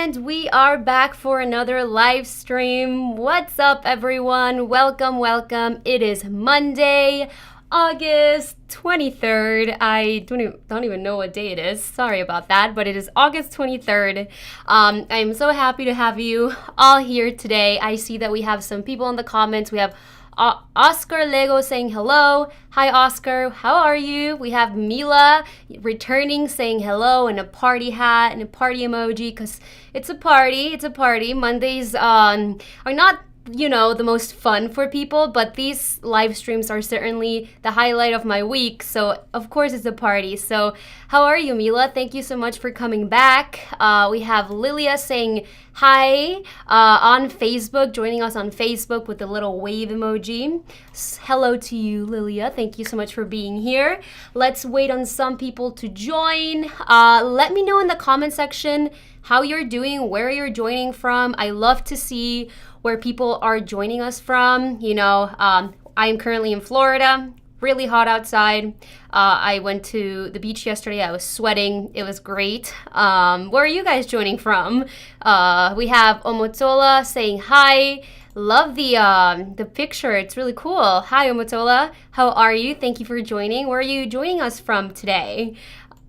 And we are back for another live stream. What's up, everyone? Welcome, welcome. It is Monday, August 23rd. I don't even know what day it is. Sorry about that, but it is August 23rd. I'm so happy to have you all here today. I see that we have some people in the comments. We have Oscar Lego saying hello. Hi, Oscar. How are you? We have Mila returning saying hello and a party hat and a party emoji because it's a party. It's a party. Mondays are not the most fun for people, but these live streams are certainly the highlight of my week. So, of course, it's a party. So, how are you, Mila? Thank you so much for coming back. We have Lilia saying hi on Facebook, joining us on Facebook with the little wave emoji. Hello to you, Lilia. Thank you so much for being here. Let's wait on some people to join. Let me know in the comment section how you're doing, where you're joining from. I love to see where people are joining us from. I am currently in Florida, really hot outside. I went to the beach yesterday. I was sweating. It was great. Where are you guys joining from? We have Omotola saying hi. Love the picture. It's really cool. Hi, Omotola. How are you? Thank you for joining. Where are you joining us from today?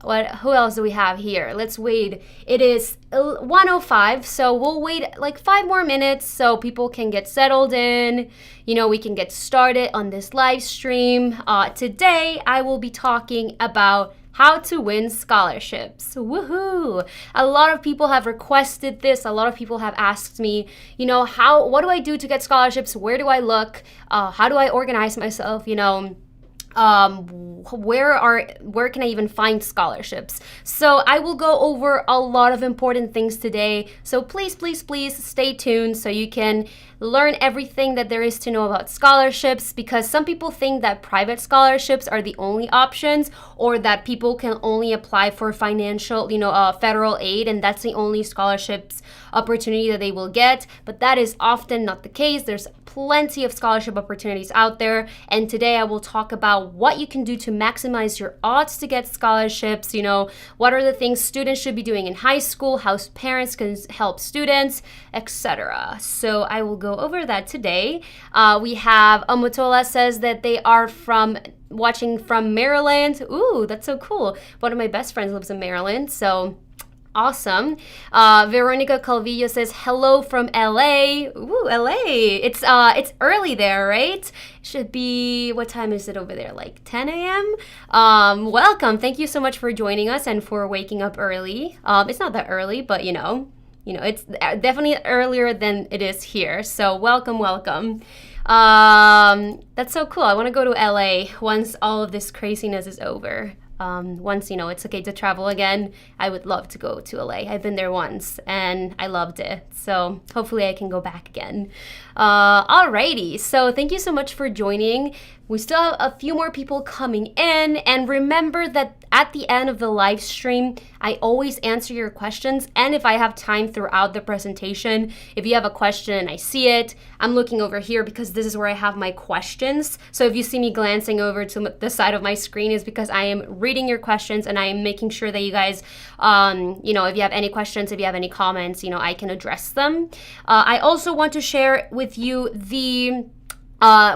Who else do we have here? Let's wait. It is 1:05, so we'll wait like 5 more minutes so people can get settled in. We can get started on this live stream. Today, I will be talking about how to win scholarships. Woohoo! A lot of people have requested this. A lot of people have asked me, what do I do to get scholarships? Where do I look? How do I organize myself? Where can I even find scholarships? So I will go over a lot of important things today. So please stay tuned so you can learn everything that there is to know about scholarships, because some people think that private scholarships are the only options, or that people can only apply for financial, federal aid, and that's the only scholarships opportunity that they will get. But that is often not the case. There's plenty of scholarship opportunities out there, and today I will talk about what you can do to maximize your odds to get scholarships. What are the things students should be doing in high school, how parents can help students, etc. So I will go over that today. We have Omotola says that they are watching from Maryland. Ooh, that's so cool. One of my best friends lives in Maryland, so awesome. Veronica Calvillo says hello from LA. Ooh, LA. It's early there, right? Should be, what time is it over there? Like 10 a.m.? Welcome. Thank you so much for joining us and for waking up early. It's not that early, but it's definitely earlier than it is here. So welcome. That's so cool. I want to go to LA once all of this craziness is over. Once it's okay to travel again, I would love to go to LA. I've been there once and I loved it. So hopefully I can go back again. Alrighty, so thank you so much for joining. We still have a few more people coming in, and remember that at the end of the live stream, I always answer your questions, and if I have time throughout the presentation, if you have a question and I see it, I'm looking over here because this is where I have my questions. So if you see me glancing over to the side of my screen, is because I am reading your questions and I am making sure that you guys, if you have any questions, if you have any comments, I can address them. I also want to share with you the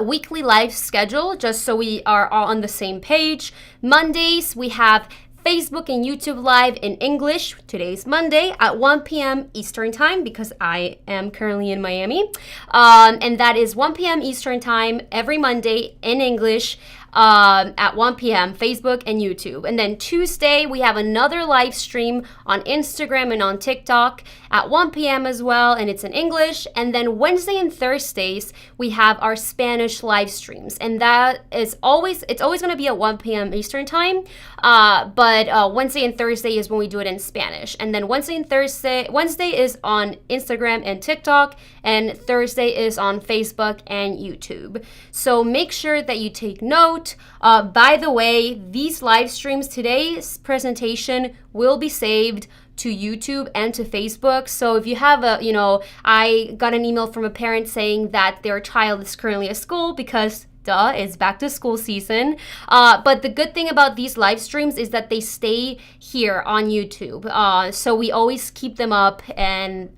weekly live schedule, just so we are all on the same page. Mondays, we have Facebook and YouTube Live in English. Today's Monday at 1 p.m. Eastern Time because I am currently in Miami. And that is 1 p.m. Eastern Time every Monday in English. At 1 p.m. Facebook and YouTube. And then Tuesday, we have another live stream on Instagram and on TikTok at 1 p.m. as well, and it's in English. And then Wednesday and Thursdays, we have our Spanish live streams. And that is always going to be at 1 p.m. Eastern Time. But Wednesday and Thursday is when we do it in Spanish. And then Wednesday is on Instagram and TikTok, and Thursday is on Facebook and YouTube. So make sure that you take note. By the way, these live streams, today's presentation will be saved to YouTube and to Facebook. So if you have I got an email from a parent saying that their child is currently at school because duh, it's back to school season. But the good thing about these live streams is that they stay here on YouTube. So we always keep them up, and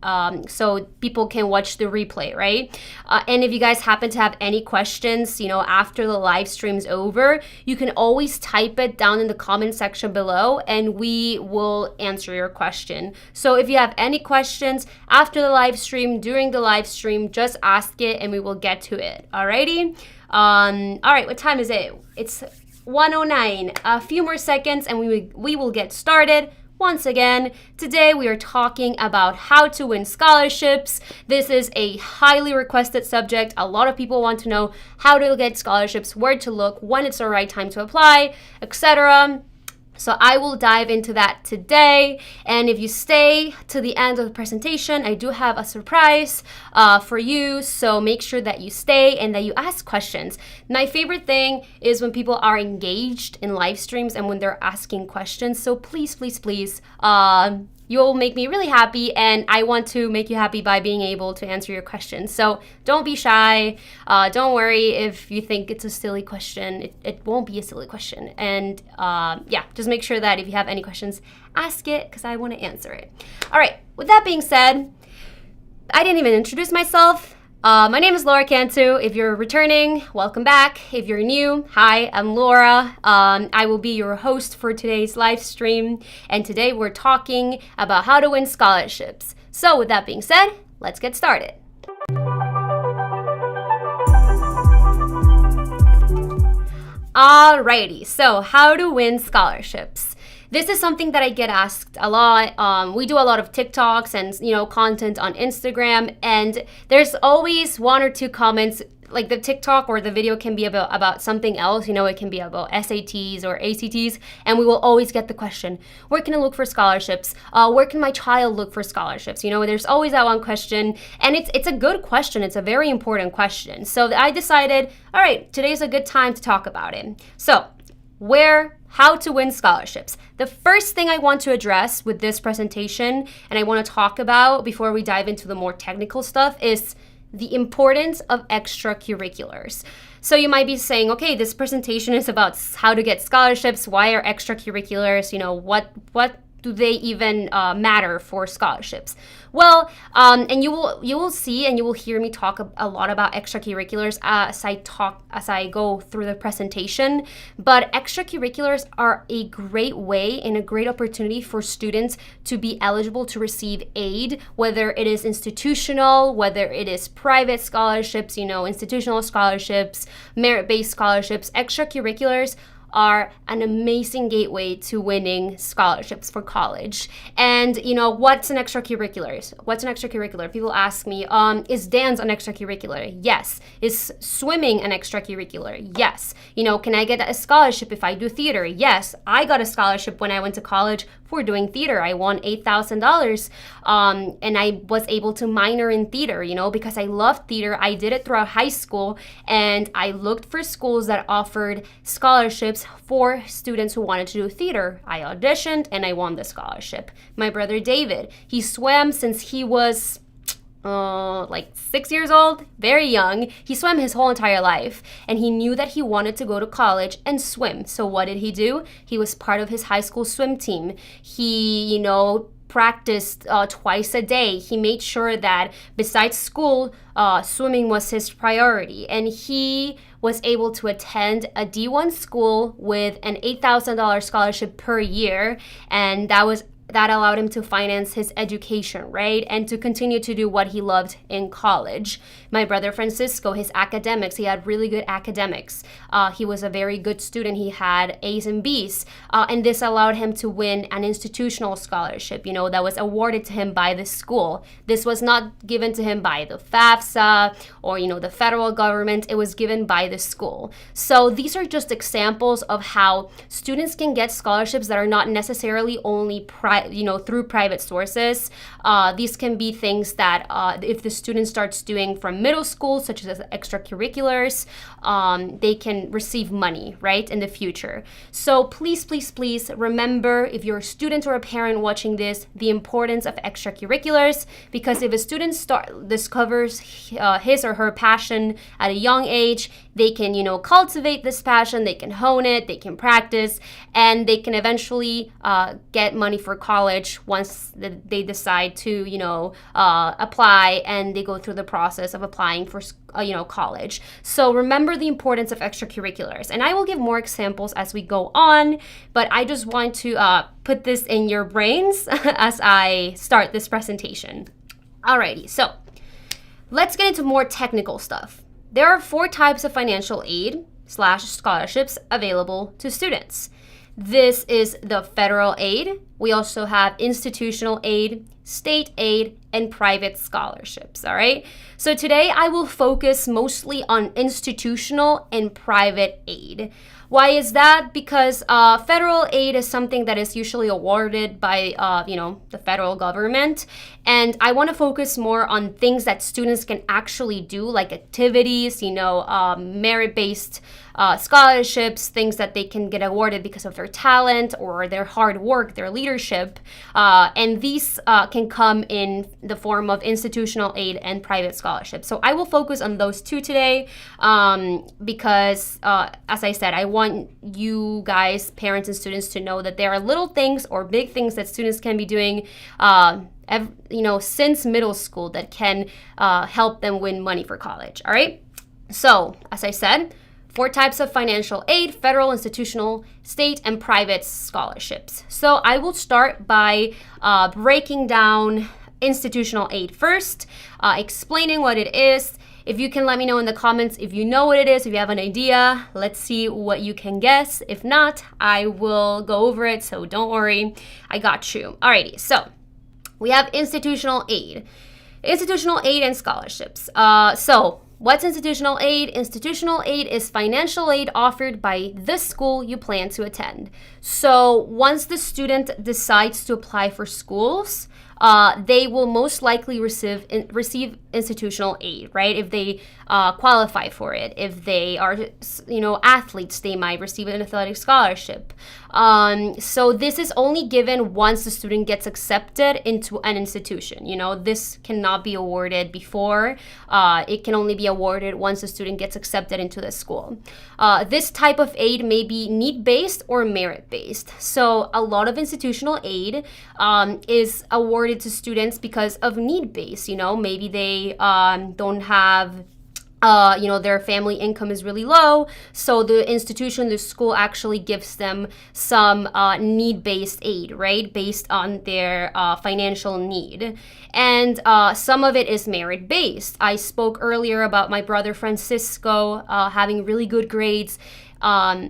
so people can watch the replay, right? And if you guys happen to have any questions, after the live stream's over, you can always type it down in the comment section below, and we will answer your question. So if you have any questions after the live stream, during the live stream, just ask it and we will get to it. Alrighty? All right, what time is it? It's 1:09. A few more seconds and we will get started. Once again, today we are talking about how to win scholarships. This is a highly requested subject. A lot of people want to know how to get scholarships, where to look, when it's the right time to apply, etc. So I will dive into that today. And if you stay to the end of the presentation, I do have a surprise for you. So make sure that you stay and that you ask questions. My favorite thing is when people are engaged in live streams and when they're asking questions. So please, please, please, you'll make me really happy, and I want to make you happy by being able to answer your questions. So don't be shy. Don't worry if you think it's a silly question. It won't be a silly question. And just make sure that if you have any questions, ask it, because I want to answer it. All right, with that being said, I didn't even introduce myself. My name is Laura Cantu. If you're returning, welcome back. If you're new, hi, I'm Laura. I will be your host for today's live stream. And today we're talking about how to win scholarships. So with that being said, let's get started. Alrighty, so how to win scholarships. This is something that I get asked a lot. We do a lot of TikToks and, content on Instagram, and there's always one or two comments. Like the TikTok or the video can be about something else. It can be about SATs or ACTs, and we will always get the question, where can I look for scholarships? Where can my child look for scholarships? There's always that one question, and it's a good question. It's a very important question. So I decided, all right, today's a good time to talk about it. So how to win scholarships. The first thing I want to address with this presentation, and I want to talk about before we dive into the more technical stuff, is the importance of extracurriculars. So you might be saying, okay, this presentation is about how to get scholarships. Why are extracurriculars? What do they even matter for scholarships? Well, and you will see and you will hear me talk a lot about extracurriculars as I go through the presentation. But extracurriculars are a great way and a great opportunity for students to be eligible to receive aid, whether it is institutional, whether it is private scholarships, institutional scholarships, merit-based scholarships. Extracurriculars are an amazing gateway to winning scholarships for college. And what's an extracurricular? What's an extracurricular? People ask me, is dance an extracurricular? Yes. Is swimming an extracurricular? Yes. Can I get a scholarship if I do theater? Yes. I got a scholarship when I went to college for doing theater. I won $8,000, and I was able to minor in theater, because I loved theater. I did it throughout high school, and I looked for schools that offered scholarships for students who wanted to do theater. I auditioned and I won the scholarship. My brother David, he swam since he was like 6 years old, very young. He swam his whole entire life, and he knew that he wanted to go to college and swim. So what did he do? He was part of his high school swim team. He, practiced twice a day. He made sure that besides school, swimming was his priority, and he was able to attend a D1 school with an $8,000 scholarship per year, and that allowed him to finance his education, right? And to continue to do what he loved in college. My brother Francisco, his academics, he had really good academics. He was a very good student. He had A's and B's. And this allowed him to win an institutional scholarship, that was awarded to him by the school. This was not given to him by the FAFSA or, the federal government. It was given by the school. So these are just examples of how students can get scholarships that are not necessarily only through private sources. These can be things that if the student starts doing from middle school, such as extracurriculars, they can receive money, right, in the future. So please, please, please remember, if you're a student or a parent watching this, the importance of extracurriculars, because if a student discovers his or her passion at a young age, they can, cultivate this passion, they can hone it, they can practice, and they can eventually get money for college once they decide to, apply, and they go through the process of applying for, college. So remember the importance of extracurriculars. And I will give more examples as we go on, but I just want to put this in your brains as I start this presentation. Alrighty, so let's get into more technical stuff. There are 4 types of financial aid / scholarships available to students. This is the federal aid. We also have institutional aid, state aid, and private scholarships, all right? So today I will focus mostly on institutional and private aid. Why is that? Because federal aid is something that is usually awarded by, the federal government. And I want to focus more on things that students can actually do, like activities, merit-based scholarships, things that they can get awarded because of their talent or their hard work, their leadership. And these can come in the form of institutional aid and private scholarships. So I will focus on those 2 today because, as I said, I want you guys, parents and students, to know that there are little things or big things that students can be doing since middle school that can help them win money for college, all right? So, as I said, 4 types of financial aid: federal, institutional, state, and private scholarships. So I will start by breaking down institutional aid first, explaining what it is. If you can let me know in the comments if you know what it is, if you have an idea, let's see what you can guess. If not, I will go over it, so don't worry, I got you. Alrighty, so we have institutional aid. Institutional aid and scholarships. So what's institutional aid? Institutional aid is financial aid offered by the school you plan to attend. So once the student decides to apply for schools, they will most likely receive institutional aid, right? If they qualify for it. If they are, athletes, they might receive an athletic scholarship. So this is only given once the student gets accepted into an institution. This cannot be awarded before. It can only be awarded once the student gets accepted into the school. This type of aid may be need-based or merit-based. So a lot of institutional aid is awarded to students because of need-based. Maybe they don't have their family income is really low, so the institution, the school actually gives them some need-based aid, right, based on their financial need. And some of it is merit-based. I spoke earlier about my brother Francisco having really good grades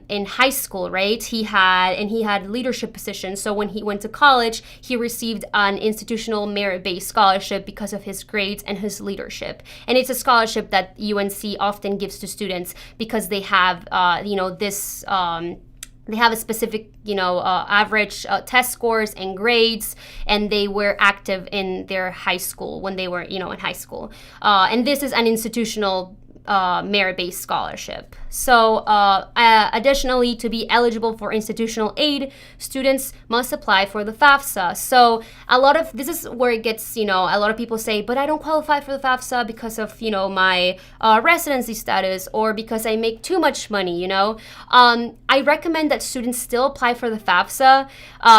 in high school, right? He had leadership positions. So when he went to college, he received an institutional merit-based scholarship because of his grades and his leadership. And it's a scholarship that UNC often gives to students because they have, they have a specific, average test scores and grades, and they were active in their high school when they were, in high school. And this is an institutional merit-based scholarship. So additionally, to be eligible for institutional aid, students must apply for the FAFSA. So this is where it gets, a lot of people say, but I don't qualify for the FAFSA because of, my residency status or because I make too much money, I recommend that students still apply for the FAFSA,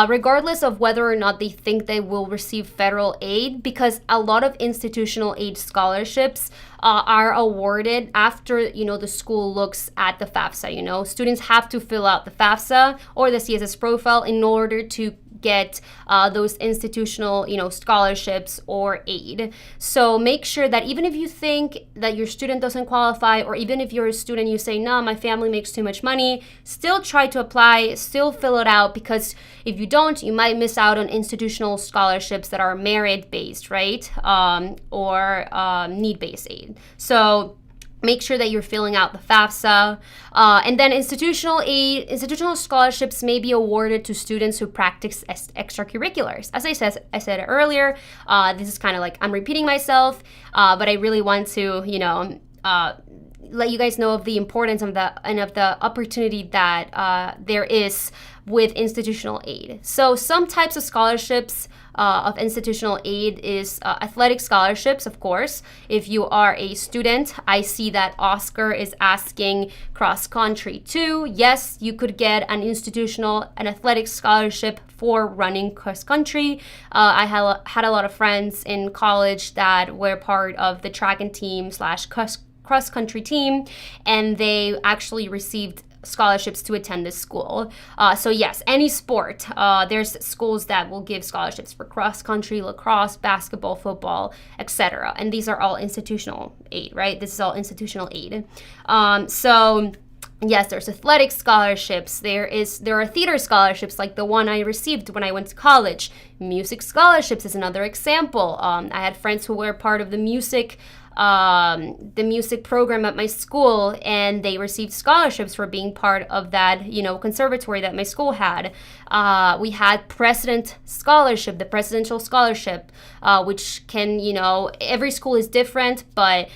regardless of whether or not they think they will receive federal aid, because a lot of institutional aid scholarships are awarded after, the school looks at the FAFSA. Students have to fill out the FAFSA or the CSS profile in order to get those institutional, scholarships or aid. So make sure that even if you think that your student doesn't qualify, or even if you're a student, you say, no, my family makes too much money, still try to apply, still fill it out, because if you don't, you might miss out on institutional scholarships that are merit-based, right? Or need-based aid. So Make sure that you're filling out the FAFSA. And then institutional aid, institutional scholarships may be awarded to students who practice extracurriculars. As I said earlier, this is kind of like I'm repeating myself, but I really want to, let you guys know of the importance of the opportunity that there is with institutional aid. So some types of scholarships of institutional aid is athletic scholarships, of course. If you are a student, I see that Oscar is asking cross country too. Yes, you could get an athletic scholarship for running cross country. I had a lot of friends in college that were part of the track and team / cross country team, and they actually received scholarships to attend this school. So yes, any sport, there's schools that will give scholarships for cross country, lacrosse, basketball, football, etc. And these are all institutional aid, right? This is all institutional aid. So yes, there's athletic scholarships. There are theater scholarships like the one I received when I went to college. Music scholarships is another example. I had friends who were part of the music program at my school, and they received scholarships for being part of that, conservatory that my school had. We had the presidential scholarship, which can, every school is different, but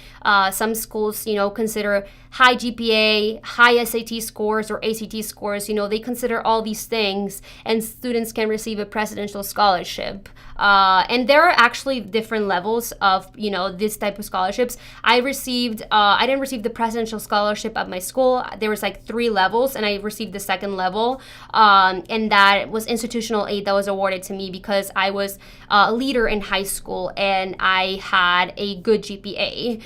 some schools, consider high GPA, high SAT scores or ACT scores, they consider all these things, and students can receive a presidential scholarship. And there are actually different levels of, this type of scholarships. I didn't receive the presidential scholarship at my school. There was like 3 levels, and I received the second level. And that was institutional aid that was awarded to me because I was a leader in high school and I had a good GPA.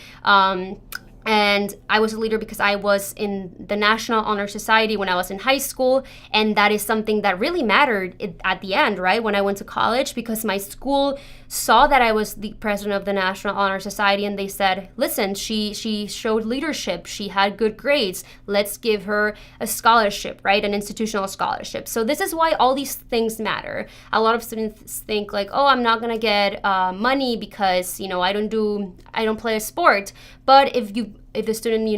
And I was a leader because I was in the National Honor Society when I was in high school. And that is something that really mattered at the end, right? When I went to college, because my school saw that I was the president of the National Honor Society, and they said, listen, she showed leadership. She had good grades. Let's give her a scholarship, right? An institutional scholarship. So this is why all these things matter. A lot of students think like, oh, I'm not going to get money because, I don't play a sport. But if the student,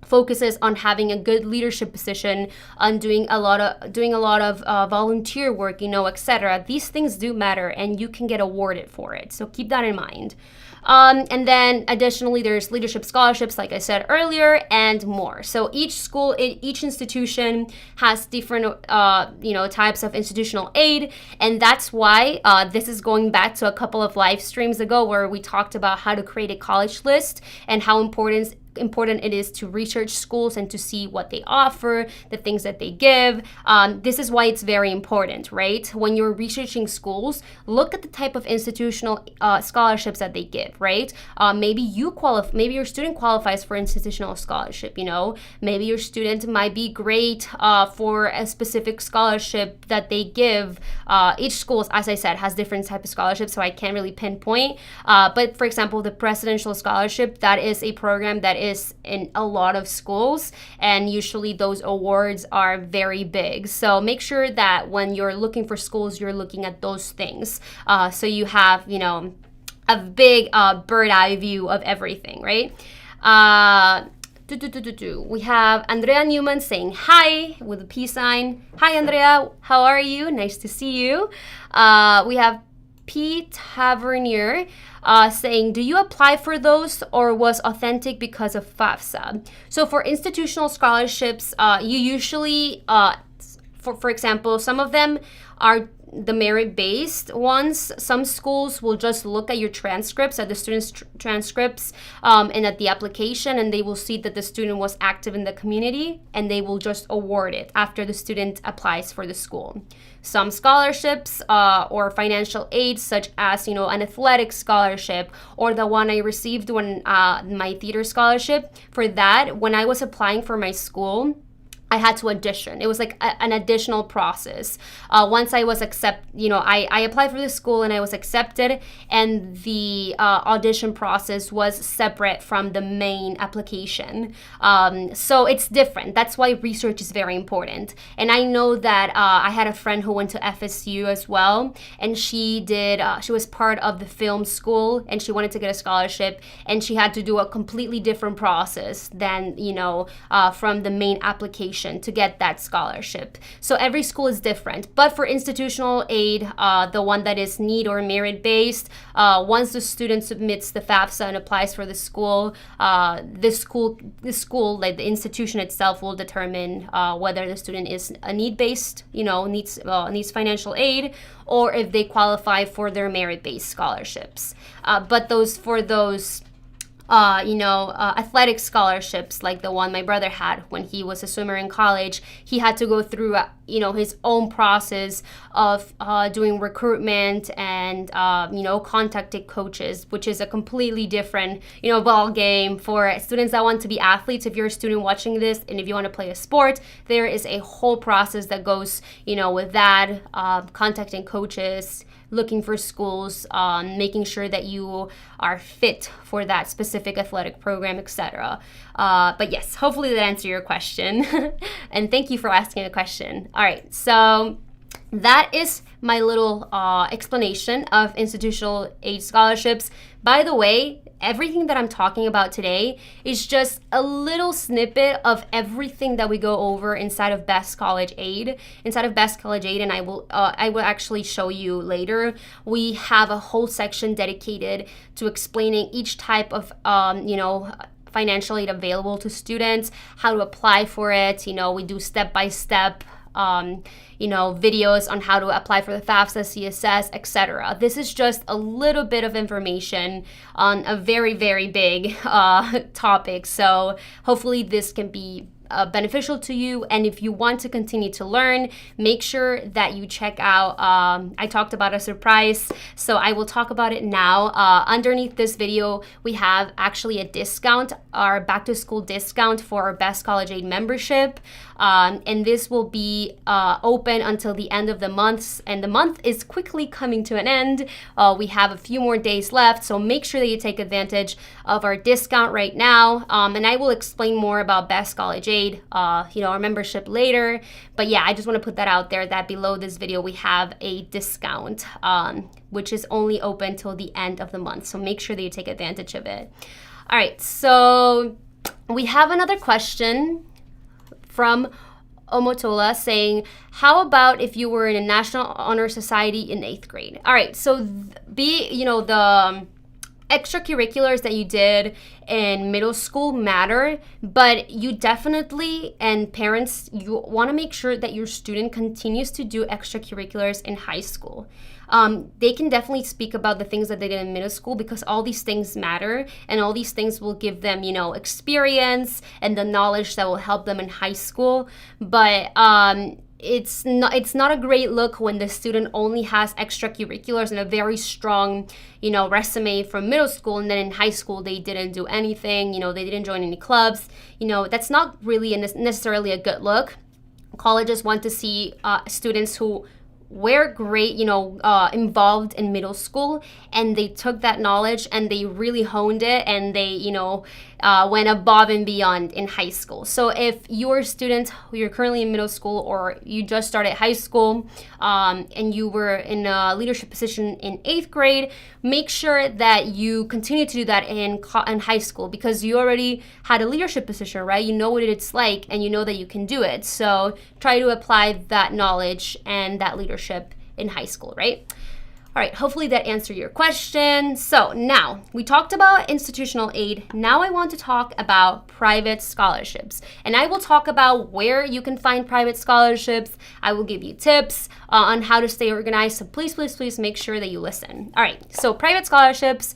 focuses on having a good leadership position, on doing a lot of volunteer work, etc. These things do matter, and you can get awarded for it. So keep that in mind. And then additionally, there's leadership scholarships, like I said earlier, and more. So each school, each institution has different, types of institutional aid. And that's why this is going back to a couple of live streams ago where we talked about how to create a college list and how important it is to research schools and to see what they offer, the things that they give. This is why it's very important, right? When you're researching schools, look at the type of institutional scholarships that they give, right? Maybe your student qualifies for institutional scholarship, Maybe your student might be great for a specific scholarship that they give. Each school, as I said, has different type of scholarships, so I can't really pinpoint. But for example, the presidential scholarship, that is a program that is in a lot of schools, and usually those awards are very big. So make sure that when you're looking for schools, you're looking at those things. So you have, a big bird eye view of everything, right? We have Andrea Newman saying hi with a peace sign. Hi, Andrea. How are you? Nice to see you. We have P. Tavernier saying, do you apply for those or was authentic because of FAFSA? So for institutional scholarships, you usually, for example, some of them are the merit-based ones. Some schools will just look at your transcripts, at the students' transcripts, and at the application, and they will see that the student was active in the community, and they will just award it after the student applies for the school. Some scholarships or financial aid, such as, an athletic scholarship, or the one I received when my theater scholarship, for that, when I was applying for my school, I had to audition. It was like an additional process. Once I was I applied for the school and I was accepted, and the audition process was separate from the main application. So it's different. That's why research is very important. And I know that I had a friend who went to FSU as well, and she was part of the film school, and she wanted to get a scholarship, and she had to do a completely different process than, from the main application to get that scholarship. So every school is different. But for institutional aid, the one that is need or merit based, once the student submits the FAFSA and applies for the school, the school, like the institution itself, will determine whether the student is a need based, needs financial aid, or if they qualify for their merit based scholarships. But those athletic scholarships, like the one my brother had when he was a swimmer in college, he had to go through, his own process of doing recruitment and, contacting coaches, which is a completely different, ball game for students that want to be athletes. If you're a student watching this and if you want to play a sport, there is a whole process that goes, with that, contacting coaches, looking for schools, making sure that you are fit for that specific athletic program, etc. But yes, hopefully that answered your question. And thank you for asking a question. All right, so that is my little explanation of institutional aid scholarships. By the way, everything that I'm talking about today is just a little snippet of everything that we go over inside of Best College Aid. Inside of Best College Aid, and I will actually show you later, we have a whole section dedicated to explaining each type of financial aid available to students, how to apply for it. We do step-by-step videos on how to apply for the FAFSA, CSS, etc. This is just a little bit of information on a very, very big topic. So hopefully this can be beneficial to you. And if you want to continue to learn, make sure that you check out, I talked about a surprise, so I will talk about it now. Underneath this video, we have actually a discount, our back to school discount for our Best College Aid membership. And this will be open until the end of the month, and the month is quickly coming to an end. We have a few more days left, so make sure that you take advantage of our discount right now. And I will explain more about Best College Aid, our membership later. But yeah, I just want to put that out there that below this video we have a discount, which is only open till the end of the month. So make sure that you take advantage of it. All right, so we have another question from Omotola saying, how about if you were in a National Honor Society in 8th grade? All right, so the extracurriculars that you did in middle school matter, but you definitely, and parents, you want to make sure that your student continues to do extracurriculars in high school. They can definitely speak about the things that they did in middle school, because all these things matter, and all these things will give them, experience and the knowledge that will help them in high school. But it's not a great look when the student only has extracurriculars and a very strong, resume from middle school, and then in high school they didn't do anything, they didn't join any clubs. That's not really necessarily a good look. Colleges want to see students who were great, involved in middle school, and they took that knowledge and they really honed it, and they, went above and beyond in high school. So if you're a student, you're currently in middle school, or you just started high school, and you were in a leadership position in 8th grade, make sure that you continue to do that in high school, because you already had a leadership position, right? You know what it's like, and you know that you can do it. So try to apply that knowledge and that leadership in high school, right? All right, hopefully that answered your question. So now we talked about institutional aid. Now I want to talk about private scholarships. And I will talk about where you can find private scholarships. I will give you tips on how to stay organized. So please, please, please make sure that you listen. All right, so private scholarships.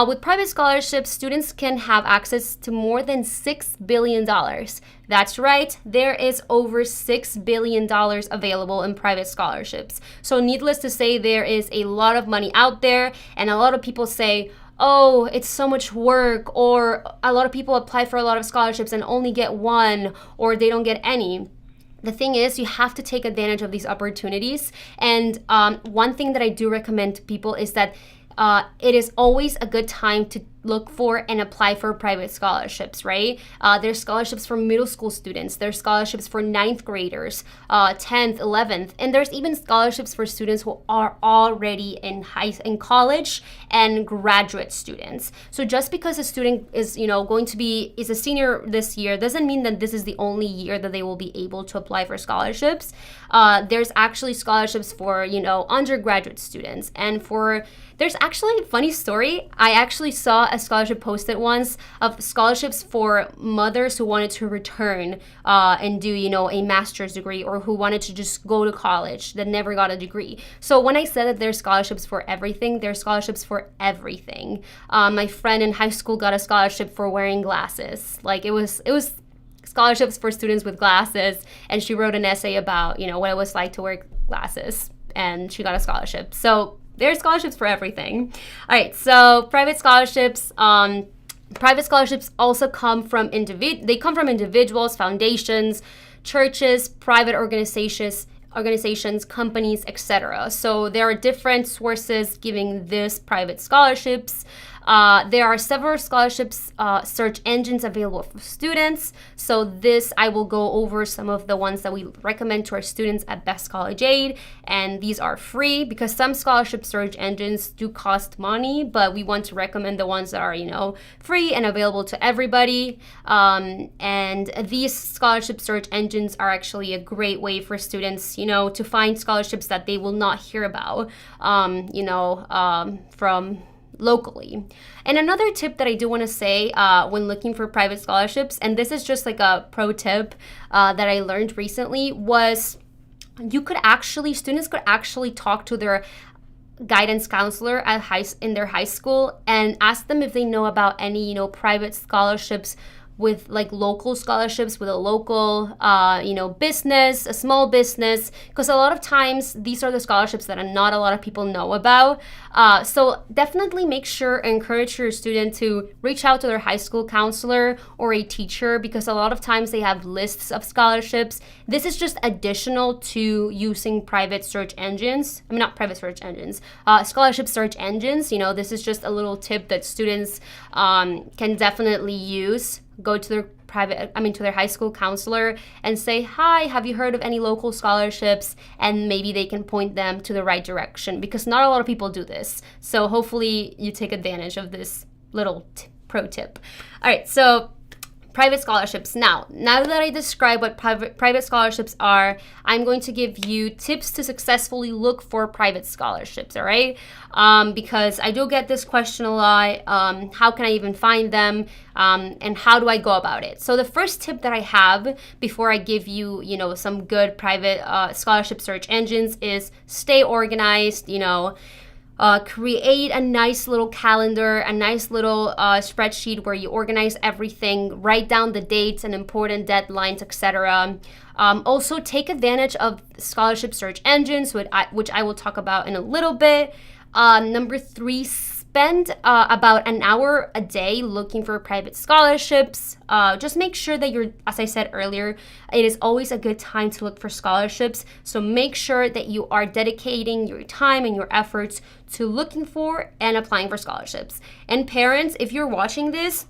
With private scholarships, students can have access to more than $6 billion. That's right, there is over $6 billion available in private scholarships. So needless to say, there is a lot of money out there, and a lot of people say, oh, it's so much work, or a lot of people apply for a lot of scholarships and only get one, or they don't get any. The thing is, you have to take advantage of these opportunities. And one thing that I do recommend to people is that it is always a good time to look for and apply for private scholarships, right? There's scholarships for middle school students. There's scholarships for ninth graders, 10th, 11th, and there's even scholarships for students who are already in college and graduate students. So just because a student is, is a senior this year doesn't mean that this is the only year that they will be able to apply for scholarships. There's actually scholarships for, undergraduate students, and there's actually a funny story. I actually saw a scholarship posted once of scholarships for mothers who wanted to return and do, a master's degree, or who wanted to just go to college that never got a degree. So when I said that there's scholarships for everything, there's scholarships for everything. My friend in high school got a scholarship for wearing glasses. Like it was scholarships for students with glasses, and she wrote an essay about, what it was like to wear glasses, and she got a scholarship. So there's scholarships for everything. All right, so private scholarships. Private scholarships also come from individuals, foundations, churches, private organizations, companies, etc. So there are different sources giving these private scholarships. There are several scholarships search engines available for students. So I will go over some of the ones that we recommend to our students at Best College Aid. And these are free, because some scholarship search engines do cost money, but we want to recommend the ones that are, free and available to everybody. And these scholarship search engines are actually a great way for students, to find scholarships that they will not hear about, from locally. And another tip that I do want to say when looking for private scholarships, and this is just like a pro tip that I learned recently, was students could actually talk to their guidance counselor in their high school and ask them if they know about any, private scholarships with like local scholarships with a local, business, a small business, because a lot of times these are the scholarships that not a lot of people know about. So definitely make sure and encourage your student to reach out to their high school counselor or a teacher, because a lot of times they have lists of scholarships. This is just additional to using private search engines. I mean, not private search engines, scholarship search engines. This is just a little tip that students can definitely use. Go to their to their high school counselor and say, hi, have you heard of any local scholarships? And maybe they can point them to the right direction, because not a lot of people do this. So hopefully you take advantage of this little pro tip. All right, so private scholarships. Now that I describe what private scholarships are, I'm going to give you tips to successfully look for private scholarships, all right? Because I do get this question a lot. How can I even find them? And how do I go about it? So the first tip that I have before I give you, some good private scholarship search engines is stay organized, create a nice little calendar, a nice little spreadsheet where you organize everything, write down the dates and important deadlines, etc. Also, take advantage of scholarship search engines, which I will talk about in a little bit. Number 3, spend about an hour a day looking for private scholarships. Just make sure that as I said earlier, it is always a good time to look for scholarships. So make sure that you are dedicating your time and your efforts to looking for and applying for scholarships. And parents, if you're watching this,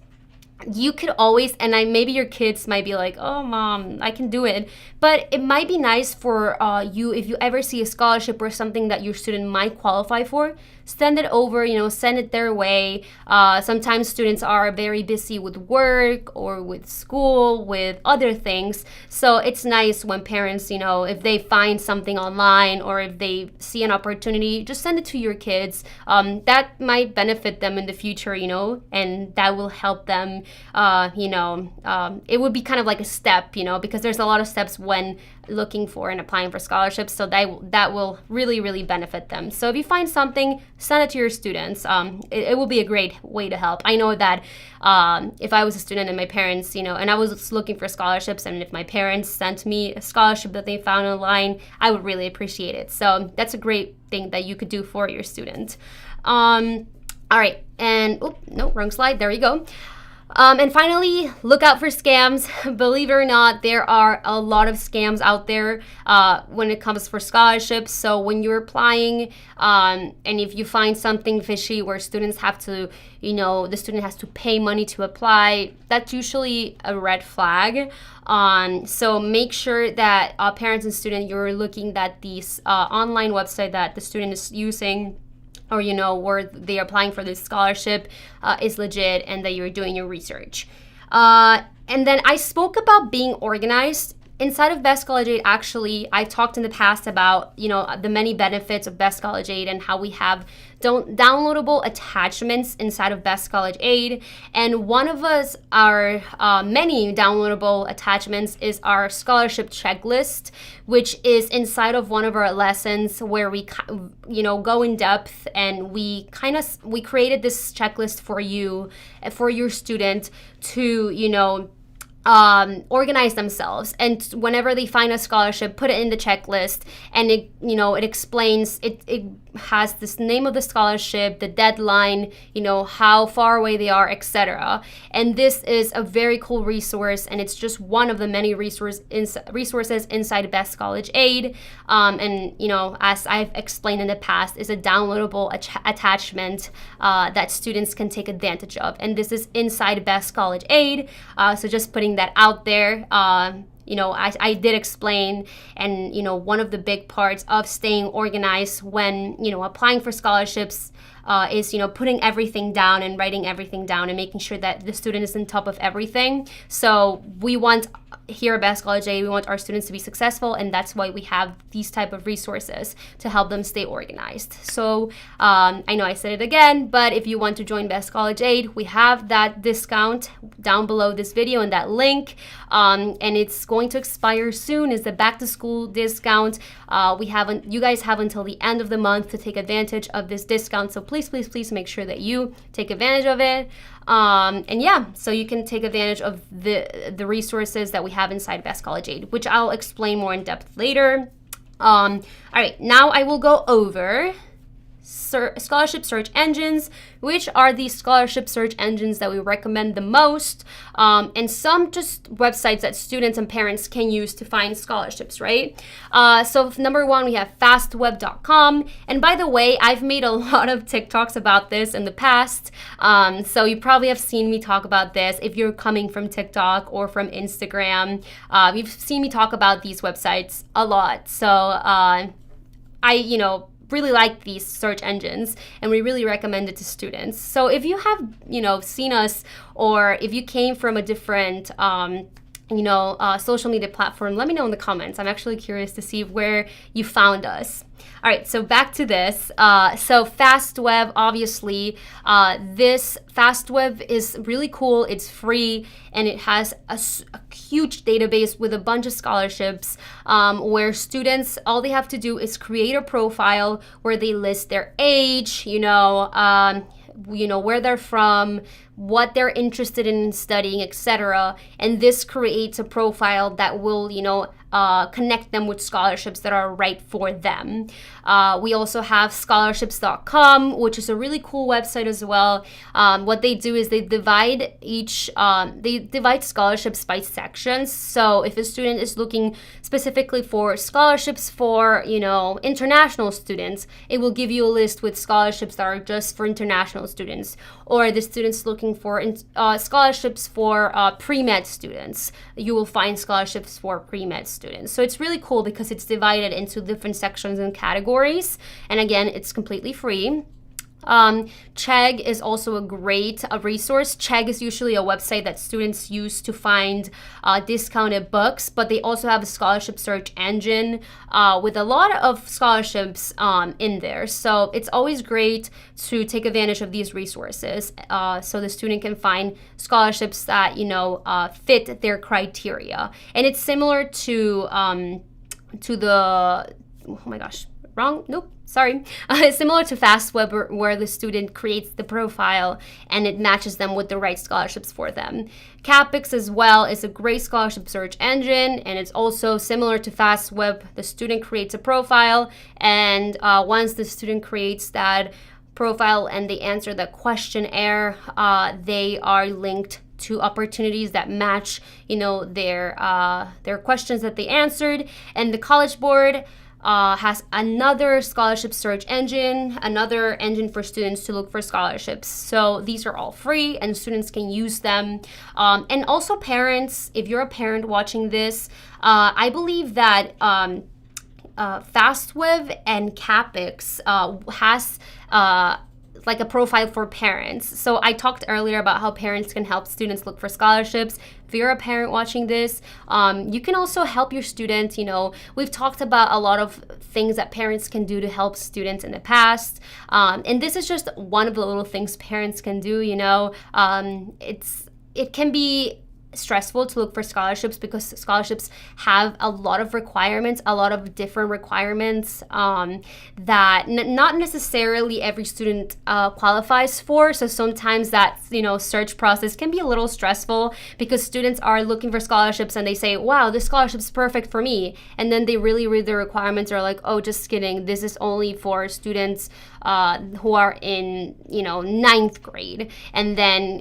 you could always, and maybe your kids might be like, oh, mom, I can do it. But it might be nice for you, if you ever see a scholarship or something that your student might qualify for, send it over, send it their way. Sometimes students are very busy with work or with school, with other things. So it's nice when parents, if they find something online or if they see an opportunity, just send it to your kids. That might benefit them in the future, and that will help them, it would be kind of like a step, because there's a lot of steps when looking for and applying for scholarships, so that will really, really benefit them. So if you find something, send it to your students. It will be a great way to help. I know that if I was a student and my parents, and I was looking for scholarships, and if my parents sent me a scholarship that they found online, I would really appreciate it. So that's a great thing that you could do for your student. All right, and no, wrong slide. There you go. And finally, look out for scams. Believe it or not, there are a lot of scams out there when it comes for scholarships. So when you're applying, and if you find something fishy where students have to, the student has to pay money to apply, that's usually a red flag. So make sure that parents and students, you're looking at these online website that the student is using, or where they're applying for this scholarship is legit, and that you're doing your research. And then I spoke about being organized. Inside of Best College Aid, actually, I talked in the past about, the many benefits of Best College Aid and how we have downloadable attachments inside of Best College Aid. And one of our many downloadable attachments is our scholarship checklist, which is inside of one of our lessons where we, go in depth, and we created this checklist for you, for your student to, organize themselves, and whenever they find a scholarship, put it in the checklist, and it explains, it has this name of the scholarship, the deadline, how far away they are, etc. And this is a very cool resource, and it's just one of the many resources inside Best College Aid. And as I've explained in the past, is a downloadable attachment that students can take advantage of, and this is inside Best College Aid. So just putting that out there. I did explain, and one of the big parts of staying organized when applying for scholarships is putting everything down and writing everything down and making sure that the student is on top of everything. So we want, here at Best College Aid, we want our students to be successful, and that's why we have these type of resources to help them stay organized. So I know I said it again, but if you want to join Best College Aid, we have that discount down below this video and that link, and it's going to expire soon. Is the back to school discount. You guys have until the end of the month to take advantage of this discount. So please make sure that you take advantage of it. And yeah, so you can take advantage of the resources that we have inside Best College Aid, which I'll explain more in depth later. All right, now I will go over scholarship search engines, which are the scholarship search engines that we recommend the most, and some just websites that students and parents can use to find scholarships, right? So number one, we have fastweb.com. And by the way, I've made a lot of TikToks about this in the past, so you probably have seen me talk about this if you're coming from TikTok or from Instagram. You've seen me talk about these websites a lot. So I really like these search engines, and we really recommend it to students. So if you have seen us, or if you came from a different social media platform, let me know in the comments. I'm actually curious to see where you found us. All right, so back to this. So FastWeb, obviously, this FastWeb is really cool. It's free, and it has a huge database with a bunch of scholarships, where students, all they have to do is create a profile where they list their age, where they're from, what they're interested in studying, etc. And this creates a profile that will, connect them with scholarships that are right for them. We also have scholarships.com, which is a really cool website as well. What they do is they divide scholarships by sections. So if a student is looking specifically for scholarships for, international students, it will give you a list with scholarships that are just for international students. Or the students looking for scholarships for pre-med students, you will find scholarships for pre-med students. So it's really cool because it's divided into different sections and categories. And again, it's completely free. Chegg is also a great resource. Chegg is usually a website that students use to find discounted books, but they also have a scholarship search engine with a lot of scholarships in there. So it's always great to take advantage of these resources, so the student can find scholarships that fit their criteria. And it's similar to the it's similar to FastWeb, where the student creates the profile and it matches them with the right scholarships for them. Capix as well is a great scholarship search engine, and it's also similar to FastWeb. The student creates a profile, and once the student creates that profile and they answer the questionnaire, they are linked to opportunities that match, their questions that they answered. And the College Board has another scholarship search engine, another engine for students to look for scholarships. So these are all free and students can use them. And also parents, if you're a parent watching this, I believe that FastWeb and CAPEX has like a profile for parents. So I talked earlier about how parents can help students look for scholarships. If you're a parent watching this, you can also help your students. We've talked about a lot of things that parents can do to help students in the past. And this is just one of the little things parents can do. It can be stressful to look for scholarships because scholarships have a lot of requirements, a lot of different requirements that not necessarily every student qualifies for. So sometimes that search process can be a little stressful because students are looking for scholarships and they say, wow, this scholarship's perfect for me, and then they really read the requirements and are like, oh, just kidding, this is only for students who are in ninth grade. And then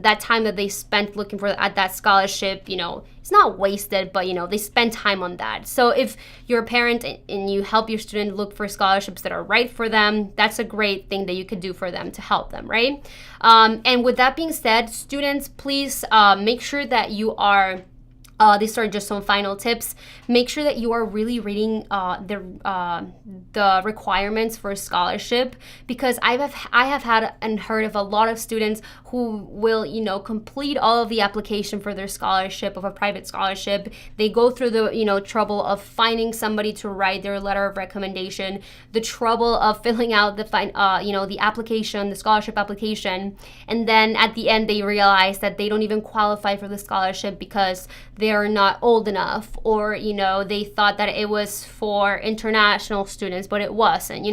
that time that they spent looking for at that scholarship, it's not wasted, but they spend time on that. So if you're a parent and you help your student look for scholarships that are right for them, that's a great thing that you could do for them to help them, right? And with that being said, students, please make sure that you are these are just some final tips. Make sure that you are really reading the requirements for a scholarship, because I have had and heard of a lot of students who will complete all of the application for their scholarship, of a private scholarship. They go through the trouble of finding somebody to write their letter of recommendation, the trouble of filling out the application, the scholarship application, and then at the end they realize that they don't even qualify for the scholarship because they are not old enough, or they thought that it was for international students but it wasn't,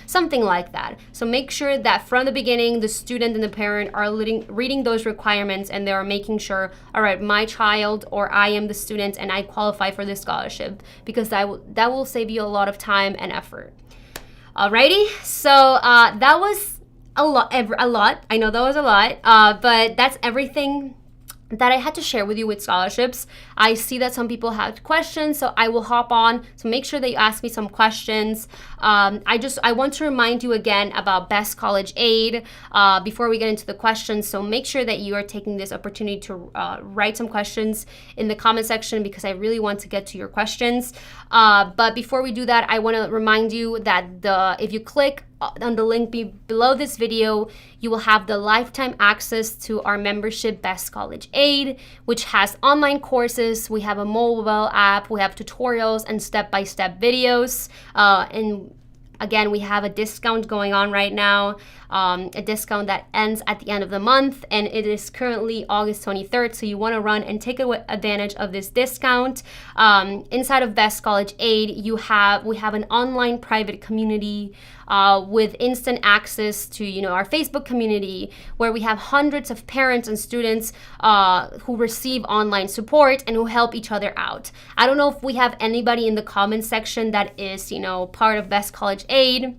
something like that. So make sure that from the beginning the student and the parent are reading those requirements and they are making sure, all right, my child or I am the student and I qualify for this scholarship, because that will save you a lot of time and effort. Alrighty, so that was a lot. I know that was a lot, but that's everything that I had to share with you with scholarships. I see that some people have questions, so I will hop on. So make sure that you ask me some questions. I want to remind you again about Best College Aid before we get into the questions. So make sure that you are taking this opportunity to write some questions in the comment section, because I really want to get to your questions. But before we do that, I want to remind you that if you click on the link below this video, you will have the lifetime access to our membership Best College Aid, which has online courses. We have a mobile app, we have tutorials and step-by-step videos, and again, we have a discount going on right now, a discount that ends at the end of the month, and it is currently August 23rd, so you want to run and take advantage of this discount. Inside of Best College Aid, we have an online private community with instant access to our Facebook community, where we have hundreds of parents and students who receive online support and who help each other out. I don't know if we have anybody in the comment section that is part of Best College Aid.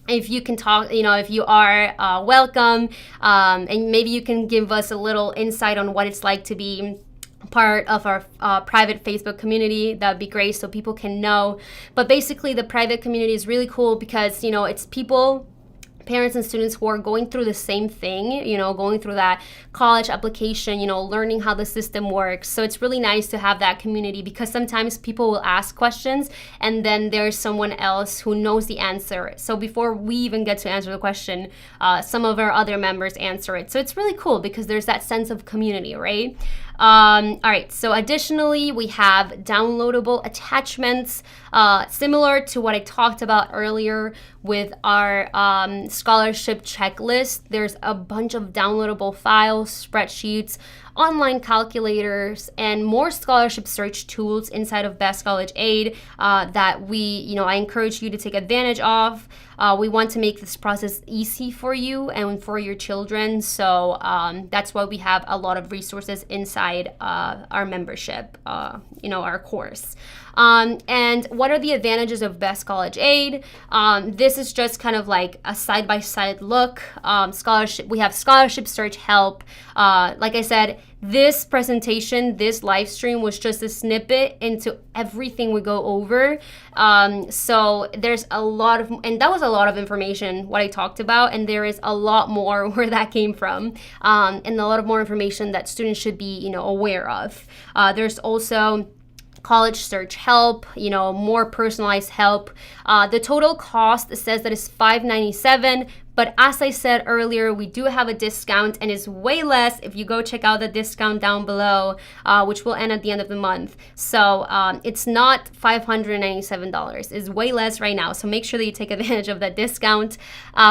If you can talk, if you are, welcome, and maybe you can give us a little insight on what it's like to be part of our private Facebook community. That would be great, so people can know. But basically, the private community is really cool because it's people, parents and students who are going through the same thing, going through that college application, learning how the system works. So it's really nice to have that community, because sometimes people will ask questions and then there's someone else who knows the answer. So before we even get to answer the question, some of our other members answer it. So it's really cool because there's that sense of community, right? All right, so additionally, we have downloadable attachments, similar to what I talked about earlier with our scholarship checklist. There's a bunch of downloadable files, spreadsheets, online calculators, and more scholarship search tools inside of Best College Aid that I encourage you to take advantage of. We want to make this process easy for you and for your children, so that's why we have a lot of resources inside our membership, our course. And what are the advantages of Best College Aid? This is just kind of like a side-by-side look. Scholarship. We have scholarship search help. Like I said, this presentation, this live stream was just a snippet into everything we go over. So there's a lot of, and that was a lot of information, what I talked about, and there is a lot more where that came from, and a lot of more information that students should be, aware of. There's also college search help, more personalized help. The total cost says that it's $597, but as I said earlier, we do have a discount and it's way less if you go check out the discount down below, which will end at the end of the month. So it's not $597. It's way less right now. So make sure that you take advantage of that discount.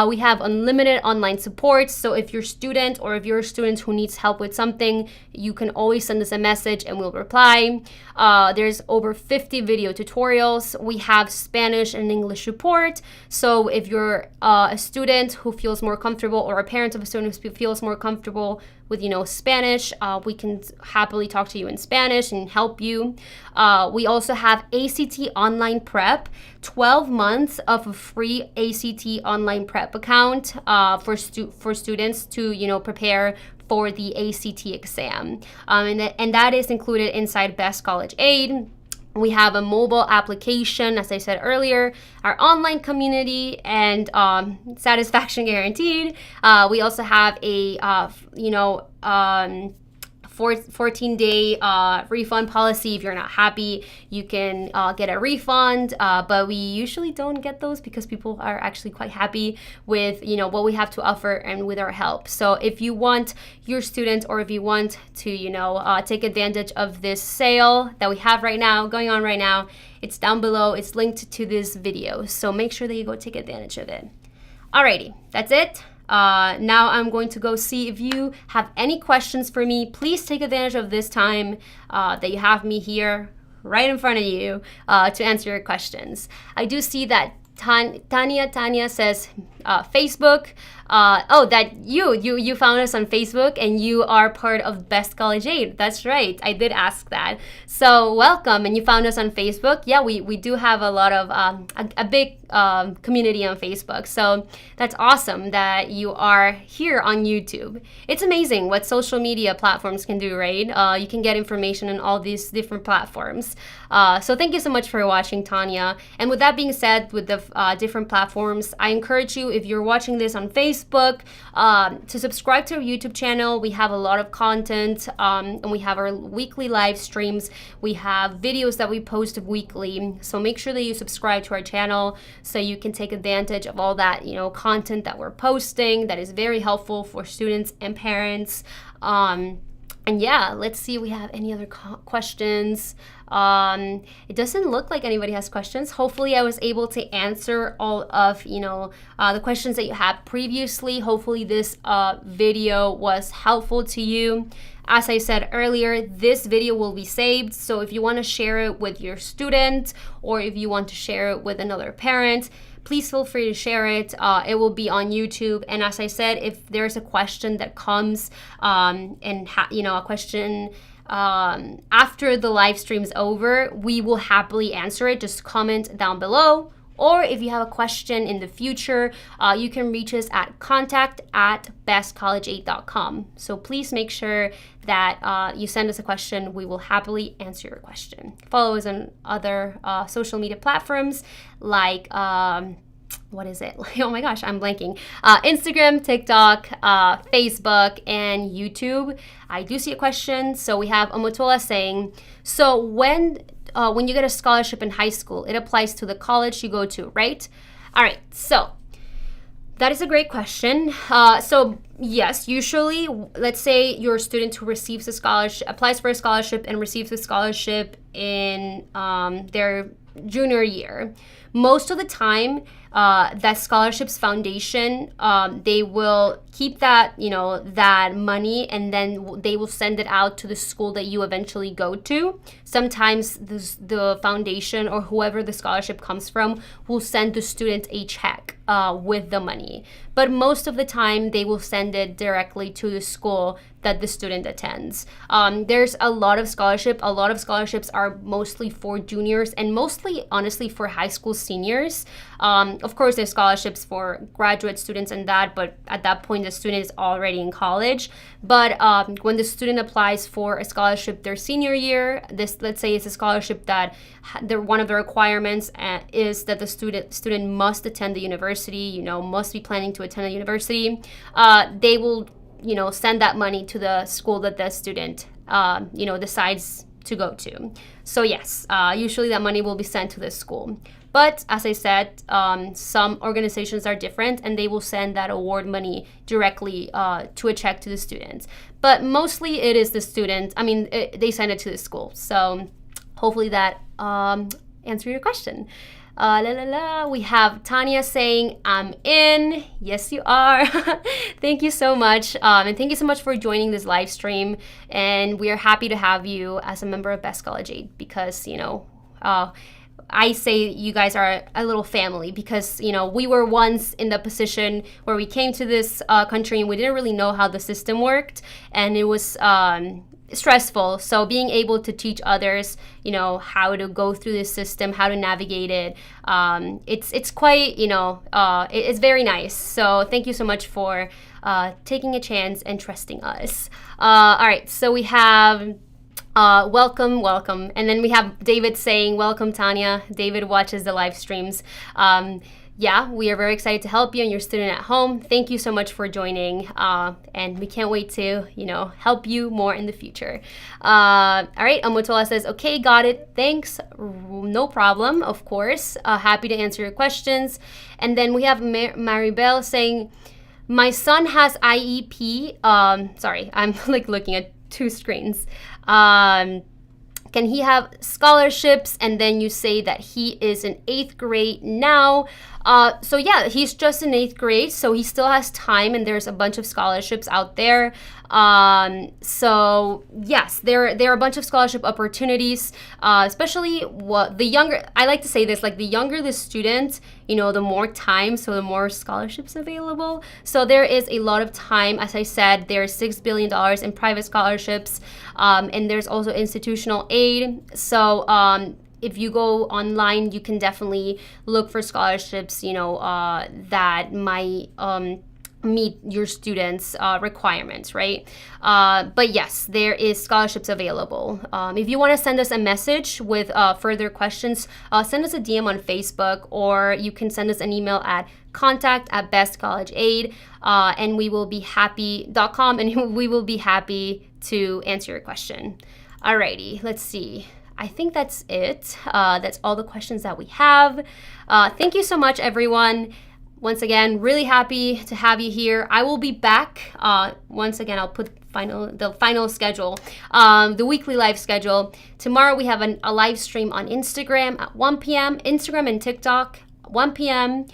We have unlimited online support. So if you're a student or if you're a student who needs help with something, you can always send us a message and we'll reply. There's over 50 video tutorials. We have Spanish and English support. So if you're a student who feels more comfortable or a parent of a student who feels more comfortable with, Spanish, we can happily talk to you in Spanish and help you. We also have ACT online prep, 12 months of a free ACT online prep account for students to, prepare for the ACT exam. And that is included inside Best College Aid. We have a mobile application, as I said earlier, our online community, and satisfaction guaranteed. We also have a 14-day refund policy. If you're not happy, you can get a refund, but we usually don't get those because people are actually quite happy with what we have to offer and with our help. So if you want your student, or if you want to take advantage of this sale that we have going on right now, it's down below. It's linked to this video, so make sure that you go take advantage of it. Alrighty, that's it. Now I'm going to go see if you have any questions for me. Please take advantage of this time that you have me here right in front of you to answer your questions. I do see that Tanya says Facebook. That you found us on Facebook and you are part of Best College Aid. That's right. I did ask that. So welcome, and you found us on Facebook. Yeah, we do have a lot of a big community on Facebook. So that's awesome that you are here on YouTube. It's amazing what social media platforms can do, right? You can get information on all these different platforms. So thank you so much for watching, Tanya. And with that being said, with the different platforms, I encourage you, if you're watching this on Facebook, to subscribe to our YouTube channel. We have a lot of content, and we have our weekly live streams. We have videos that we post weekly. So make sure that you subscribe to our channel so you can take advantage of all that, content that we're posting that is very helpful for students and parents. And yeah, let's see if we have any other questions. It doesn't look like anybody has questions. Hopefully I was able to answer all of, the questions that you had previously. Hopefully this video was helpful to you. As I said earlier, this video will be saved. So if you want to share it with your student, or if you want to share it with another parent, please feel free to share it. It will be on YouTube. And as I said, if there's a question that comes, a question after the live stream's over, we will happily answer it. Just comment down below. Or if you have a question in the future, you can reach us at contact@bestcollegeaid.com. So please make sure that you send us a question. We will happily answer your question. Follow us on other social media platforms like, what is it? Oh my gosh, I'm blanking. Instagram, TikTok, Facebook, and YouTube. I do see a question. So we have Omotola saying, so when you get a scholarship in high school, it applies to the college you go to, right? All right, so that is a great question. So yes, usually, let's say you're a student who receives a scholarship, applies for a scholarship and receives a scholarship in their junior year. Most of the time, that scholarships foundation, they will keep that, that money, and then they will send it out to the school that you eventually go to. Sometimes the foundation or whoever the scholarship comes from will send the student a check with the money. But most of the time, they will send it directly to the school that the student attends. There's a lot of scholarship. A lot of scholarships are mostly for juniors and mostly, honestly, for high school seniors. Of course, there's scholarships for graduate students and that, but at that point, the student is already in college. But when the student applies for a scholarship their senior year, let's say it's a scholarship that one of the requirements is that the student must attend the university, must be planning to attend a university. They will send that money to the school that the student, decides to go to. So yes, usually that money will be sent to the school. But as I said, some organizations are different and they will send that award money directly to a check to the students. But mostly it is the student. They send it to the school. So hopefully that answers your question. We have Tanya saying, I'm in. Yes, you are. Thank you so much. And thank you so much for joining this live stream. And we are happy to have you as a member of Best College Aid because, I say you guys are a little family because, we were once in the position where we came to this country and we didn't really know how the system worked. And it was stressful. So being able to teach others, how to go through this system, how to navigate it, it's quite, it's very nice. So thank you so much for taking a chance and trusting us. All right, so we have welcome. And then we have David saying, welcome, Tanya. David watches the live streams. Yeah, we are very excited to help you and your student at home. Thank you so much for joining. And we can't wait to, help you more in the future. All right, Amotola says, okay, got it. Thanks. No problem, of course. Happy to answer your questions. And then we have Maribel saying, my son has IEP. Sorry, I'm looking at two screens. Can he have scholarships? And then you say that he is in 8th grade now. So yeah, he's just in 8th grade, so he still has time, and there's a bunch of scholarships out there. So yes, there are a bunch of scholarship opportunities, especially the younger, I like to say this, the younger the student, the more time, so the more scholarships available. So there is a lot of time. As I said, there's $6 billion in private scholarships, and there's also institutional aid. So if you go online, you can definitely look for scholarships, that might meet your students' requirements, right? But yes, there is scholarships available. If you want to send us a message with further questions, send us a DM on Facebook, or you can send us an email at contact@bestcollegeaid, and we will be happy.com, and we will be happy to answer your question. Alrighty, let's see. I think that's it. That's all the questions that we have. Thank you so much, everyone. Once again, really happy to have you here. I will be back. Once again, I'll put the final schedule, the weekly live schedule. Tomorrow we have a live stream on Instagram at 1 p.m. Instagram and TikTok, 1 p.m.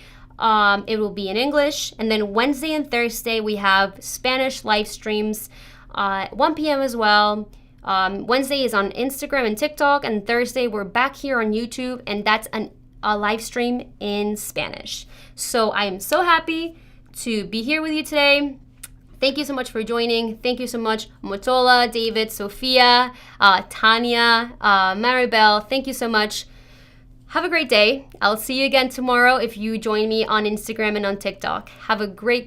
It will be in English. And then Wednesday and Thursday we have Spanish live streams at 1 p.m. as well. Wednesday is on Instagram and TikTok, and Thursday we're back here on YouTube, and that's a live stream in Spanish. So I am so happy to be here with you today. Thank you so much for joining. Thank you so much, Motola, David, Sophia, Tanya, Maribel. Thank you so much. Have a great day. I'll see you again tomorrow if you join me on Instagram and on TikTok. Have a great